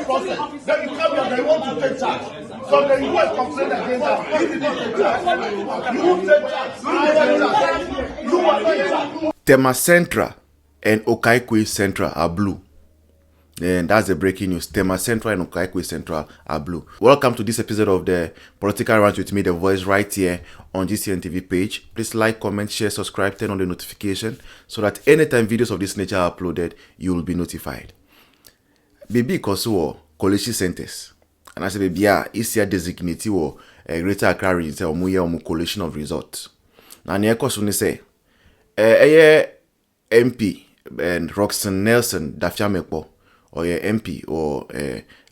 process. Then you come here, they want to take charge. So then you will complain against that. He did not take charge. You will take charge. You will take charge. Tema Central and AY3KA Central are blue. And that's the breaking news. Tema Central and AY3KA Central are blue. Welcome to this episode of the Political Rant with me, The Voice, right here on GCN TV page. Please like, comment, share, subscribe, turn on the notification so that anytime videos of this nature are uploaded, you will be notified. Baby Kosu Collation centers. And I say, baby, is here designated or a greater Accra region or more collation of results. Now, near Kosu say, MP and Roxanne Nelson Dafeamekpor or MP or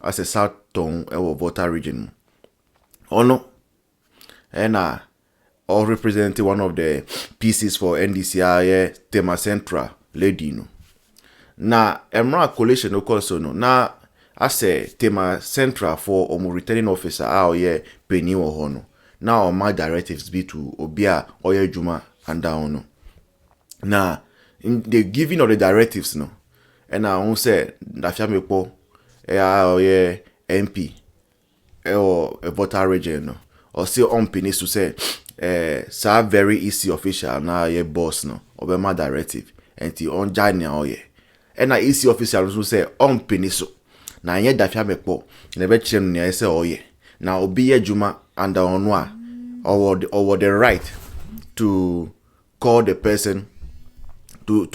as a South Tongue or voter region. Oh no, and all representing one of the pieces for NDC Tema Central lady no. Na Emra Collation no also no. Na I say Tema Central for returning officer penny or hono. Now my directives be to Obia Oye Juma and down. Now in the giving of the directives no. And I won't say Dafeamekpor MP or a voter region no. Or still on penis to say so very easy official now ye boss no or my directive and ti on Jania ye. And I easy official who say on penis na ye Dafeamekpor never chen near say oh ye. Now obi Juma under onwa or the right to call the person to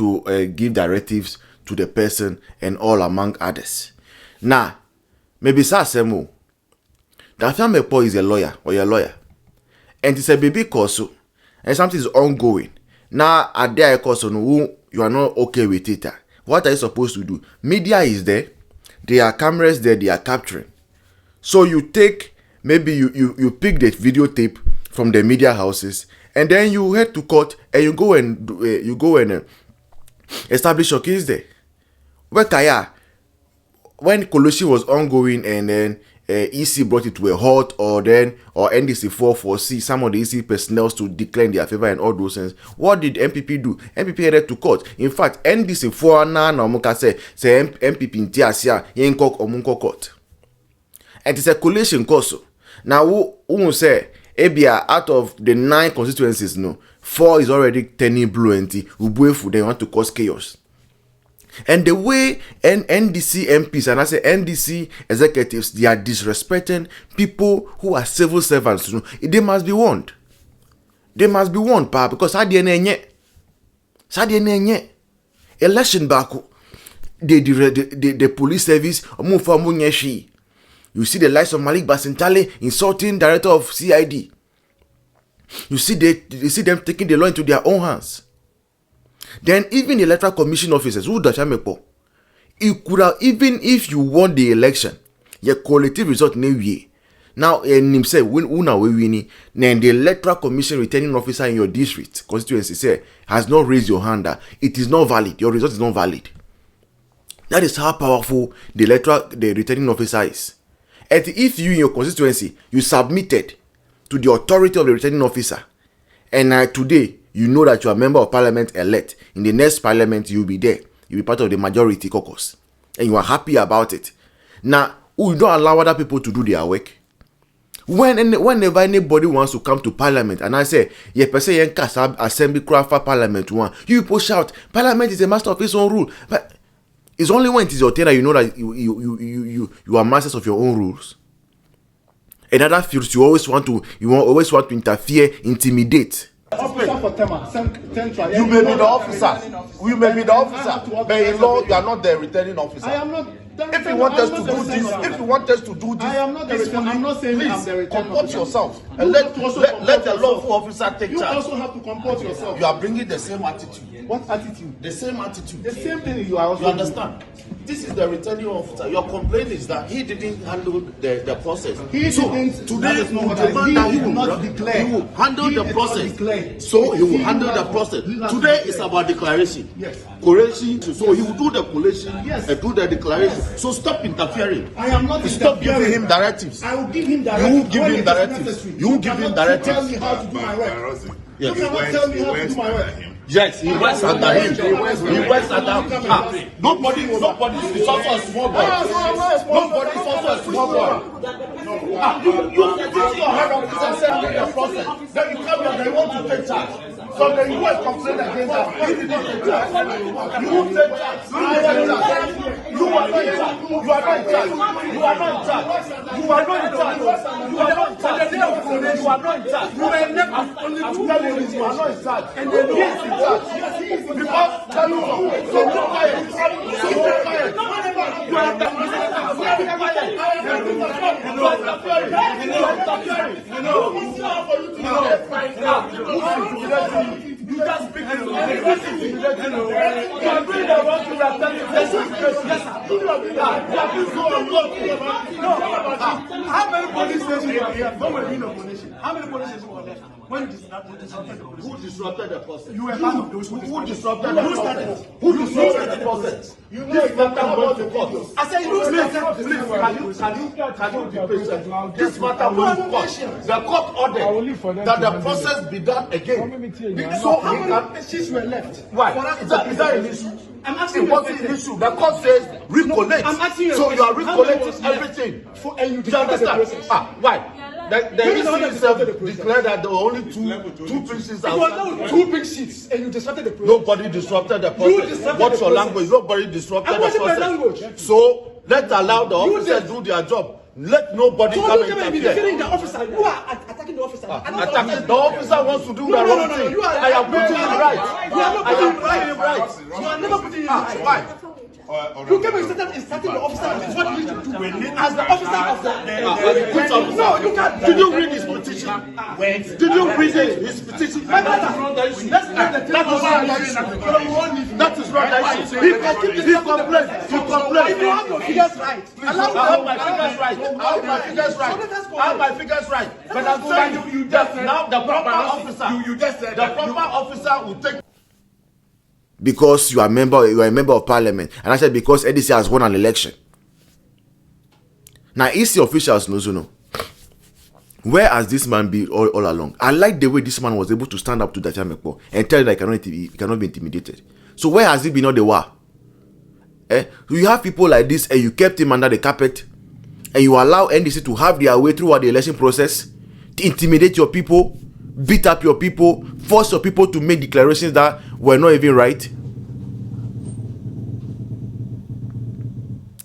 give directives to the person and all among others. Now, maybe Sasemu Dafeamekpor is a lawyer or a lawyer. And it's a baby cause and something is ongoing. Now at there cause you are not okay with it. What are you supposed to do? Media is there, there are cameras there, they are capturing. So you take maybe you pick the videotape from the media houses and then you head to court and you go and establish your case there. When Collation was ongoing and then EC brought it to a halt or NDC 4 some of the EC personnel to decline their favor and all those things. What did MPP do? MPP headed to court. In fact, NDC 4 na omuka say MPP intiasia yenkok omunko court. And it's a collation course. Now who say Ebia out of the 9 constituencies, no, 4 is already turning blue and they want to cause chaos. And the way NDC MPs and I say NDC executives, they are disrespecting people who are civil servants. You know, they must be warned. They must be warned, pa, because election back the police service you see the likes of Malik Basintale insulting director of CID. You see them taking the law into their own hands. Then even the electoral commission officers who Dafeamekpor, it could have, even if you won the election, your collective result now and say then the electoral commission returning officer in your district constituency say has not raised your hand. It is not valid. Your result is not valid. That is how powerful the returning officer is. And if you in your constituency you submitted to the authority of the returning officer, and today you know that you are a member of parliament elect, in the next parliament you will be there, you will be part of the majority caucus, and you are happy about it. Now, you don't allow other people to do their work. Whenever anybody wants to come to parliament, and I say, yeah, person yanka assembly craft for parliament one, you people shout, parliament is a master of its own rule. But it's only when it is your turn that you know that you are masters of your own rules. In other fields, you always want to interfere, intimidate. You may be the officer. We may be the officer. But in law, you are not the returning officer. I am not. If you want us to do this, I am not the returning. I'm not saying please I'm the returning comport officer. yourself and let the lawful officer take charge. You also have to comport yourself. You are bringing the same attitude. What attitude? The same attitude. The same thing you are also. You understand? This is the returning officer. Your complaint is that he didn't handle the process. He didn't. Today, you demand that he will not declare. He will handle the process. So he will handle the process. Today is about declaration. Yes. Collation. So he will do the collation and do the declaration. So stop interfering. I am not. Stop giving him directives. I will give him directives. You will give him directives. You will give him directives. Tell me how to do my work. Yes. You cannot tell me how to do my work. Yes, he works under him. He works under him. Nobody is also a small boy. Nobody is also a small boy. You put your head on this and say the process. Then you come here, they want to take charge. So then you will complain against that. He did not take charge. You will take charge. I am charge. You are not in charge. You are not in charge. You are not in charge. You are not in charge. You are not in charge. You are not in charge. You are never. I'm telling you, you are not in charge. And then he is in charge. Because tell you so keep quiet. So keep quiet. You are the you just speak in you are doing the wrong thing. How many police stations are here? How many police stations were left? When you who disrupted the process? You were part of those who disrupted the process. Who disrupted the process? You know exactly what the court. I said, please, can you be patient? This matter will court. The court ordered that the process be done again. So how many messages were left? Why? Is that an issue? I'm asking you. What's the issue? The court says recollect. I'm asking you. So you are recollecting everything. And you understand? Why? The issue itself declared that there were only two pieces outside. Two big sheets, and you disrupted the process. Nobody disrupted the process. What's your language? Nobody disrupted the process. So let's allow the officers do their job. Let nobody come and interfere. The officer, you are attacking the officer. Attacking the officer wants to do the wrong thing. I am putting him right. You are not putting him right. You are never putting him right. Why? You came and started the officer. This is what you need to do. As the officer of the no, you can't. Did you read his petition? Did you read his petition? That is not the issue. That is not the issue. He complained. You have your figures right. I have my figures right. I have my figures right. But I'm saying you just now the proper officer. You just said the proper officer will take. Because you are a member of parliament, and I said because NDC has won an election. Now, EC officials know. Where has this man been all along? I like the way this man was able to stand up to Dafeamekpor and tell that he cannot be intimidated. So where has he been all the while? You have people like this, and you kept him under the carpet, and you allow NDC to have their way throughout the election process, to intimidate your people, beat up your people, force your people to make declarations that were not even right.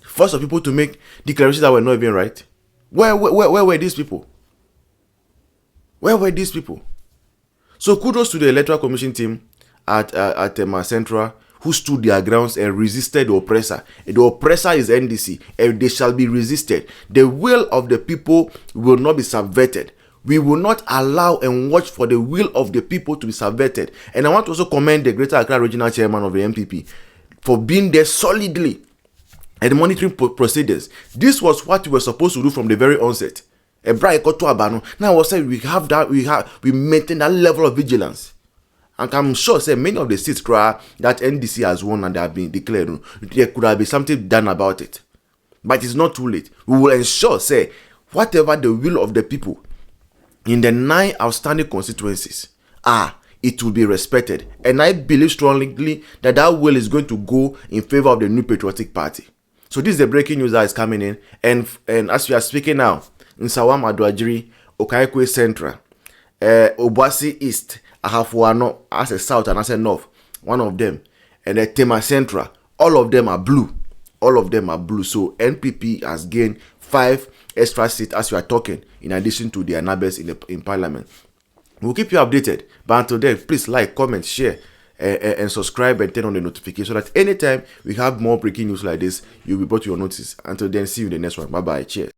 Force your people to make declarations that were not even right. Where were these people? Where were these people? So kudos to the Electoral Commission team at Tema Central who stood their grounds and resisted the oppressor. The oppressor is NDC, and they shall be resisted. The will of the people will not be subverted. We will not allow and watch for the will of the people to be subverted. And I want to also commend the Greater Accra Regional Chairman of the MPP for being there solidly and monitoring procedures. This was what we were supposed to do from the very onset. Now I was saying we maintain that level of vigilance. And I'm sure many of the seats that NDC has won and they have been declared, there could have been something done about it. But it's not too late. We will ensure whatever the will of the people in the 9 outstanding constituencies it will be respected. And I believe strongly that that will is going to go in favor of the New Patriotic Party. So this is the breaking news that is coming in. And as we are speaking now, in Sawam Aduajiri, Okaikwe Central, Obasi East, Ahafuano, as a south and as a north, one of them, and the Tema Central, all of them are blue. All of them are blue. So NPP has gained 5 extra seats as we are talking, in addition to their neighbors in parliament. We'll keep you updated. But until then, please like, comment, share, and subscribe and turn on the notification so that anytime we have more breaking news like this, you'll be brought to your notice. Until then, see you in the next one. Bye bye. Cheers.